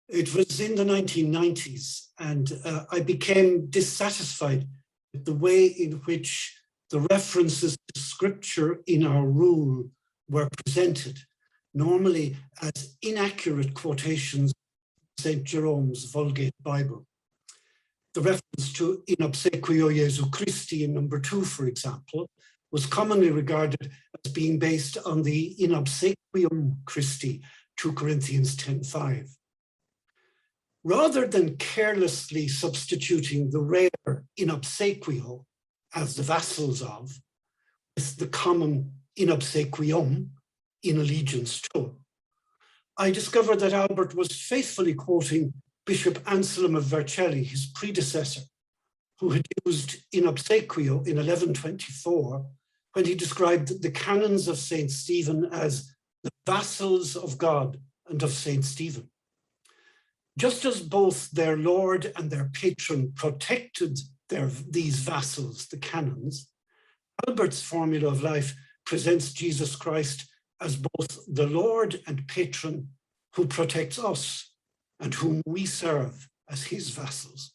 It was in the 1990s, and I became dissatisfied with the way in which the references to scripture in our rule were presented, normally as inaccurate quotations of St. Jerome's Vulgate Bible. The reference to in obsequio Jesu Christi in number 2, for example, was commonly regarded as being based on the in obsequium Christi, 2 Corinthians 10:5. Rather than carelessly substituting the rare in obsequio as the vassals of, with the common in obsequium, in allegiance to, I discovered that Albert was faithfully quoting Bishop Anselm of Vercelli, his predecessor, who had used in obsequio in 1124 when he described the canons of St. Stephen as the vassals of God and of St. Stephen. Just as both their lord and their patron protected these vassals, the canons, Albert's formula of life presents Jesus Christ as both the Lord and patron who protects us and whom we serve as his vassals.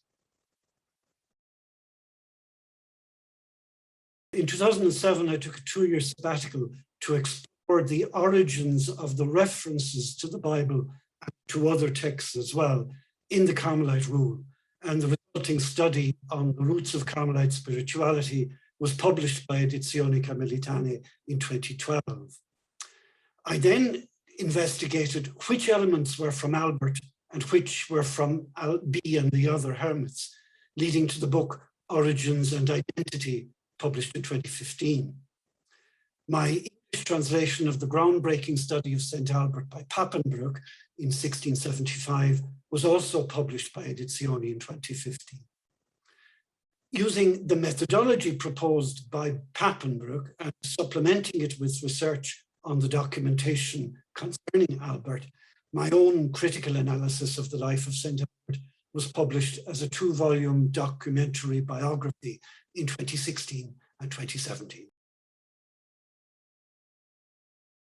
In 2007, I took a 2-year sabbatical to explore the origins of the references to the Bible and to other texts as well in the Carmelite rule, and the resulting study on the roots of Carmelite spirituality was published by Edizioni Carmelitane in 2012. I then investigated which elements were from Albert and which were from B and the other hermits, leading to the book Origins and Identity, published in 2015. My English translation of the groundbreaking study of St. Albert by Papenbroek in 1675 was also published by Edizioni in 2015. Using the methodology proposed by Papenbroek and supplementing it with research on the documentation concerning Albert, my own critical analysis of the life of St. Albert was published as a 2-volume documentary biography in 2016 and 2017.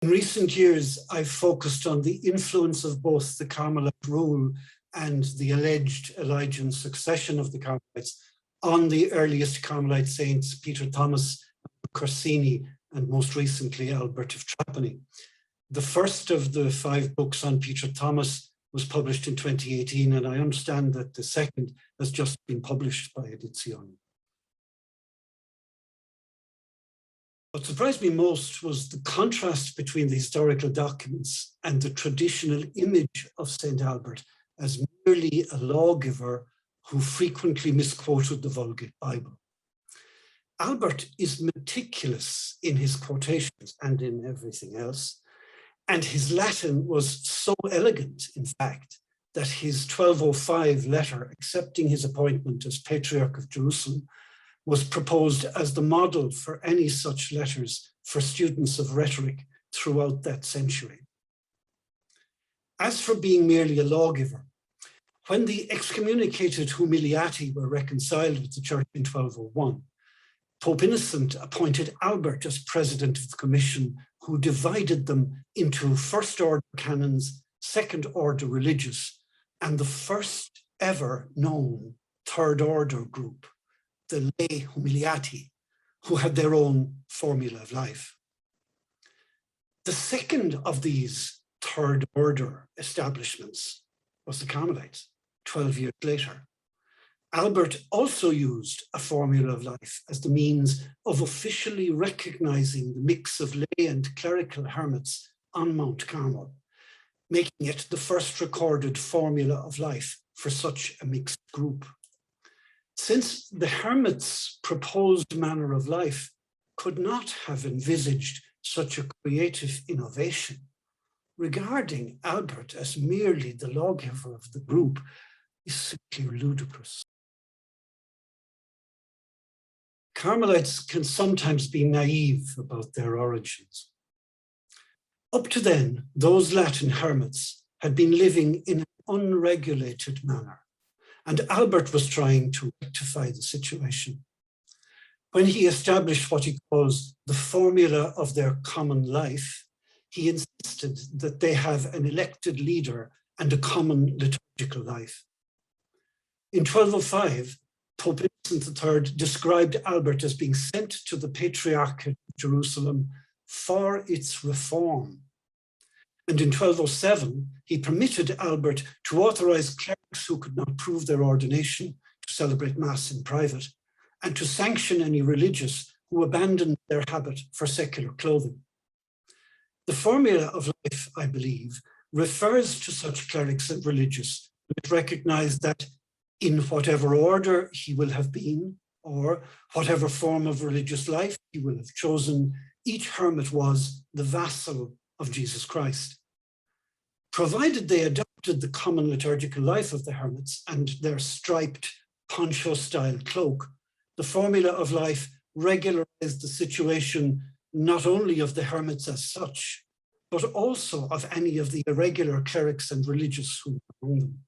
In recent years, I've focused on the influence of both the Carmelite rule and the alleged Elijah succession of the Carmelites on the earliest Carmelite saints, Peter Thomas, Corsini, and most recently, Albert of Trapani. The first of the 5 books on Peter Thomas was published in 2018, and I understand that the second has just been published by Edizioni. What surprised me most was the contrast between the historical documents and the traditional image of St. Albert as merely a lawgiver who frequently misquoted the Vulgate Bible. Albert is meticulous in his quotations and in everything else, and his Latin was so elegant, in fact, that his 1205 letter accepting his appointment as Patriarch of Jerusalem was proposed as the model for any such letters for students of rhetoric throughout that century. As for being merely a lawgiver, when the excommunicated humiliati were reconciled with the church in 1201, Pope Innocent appointed Albert as president of the commission, who divided them into first order canons, second order religious, and the first ever known third order group, the lay humiliati, who had their own formula of life. The second of these third order establishments was the Carmelites, 12 years later. Albert also used a formula of life as the means of officially recognizing the mix of lay and clerical hermits on Mount Carmel, making it the first recorded formula of life for such a mixed group. Since the hermits' proposed manner of life could not have envisaged such a creative innovation, regarding Albert as merely the lawgiver of the group is simply ludicrous. Carmelites can sometimes be naive about their origins. Up to then, those Latin hermits had been living in an unregulated manner, and Albert was trying to rectify the situation. When he established what he calls the formula of their common life, he insisted that they have an elected leader and a common liturgical life. In 1205, Pope Innocent III described Albert as being sent to the Patriarchate of Jerusalem for its reform. And in 1207, he permitted Albert to authorize clerics who could not prove their ordination to celebrate Mass in private, and to sanction any religious who abandoned their habit for secular clothing. The formula of life, I believe, refers to such clerics and religious who recognize that in whatever order he will have been, or whatever form of religious life he will have chosen, each hermit was the vassal of Jesus Christ. Provided they adopted the common liturgical life of the hermits and their striped poncho-style cloak, the formula of life regularized the situation not only of the hermits as such, but also of any of the irregular clerics and religious who were among them.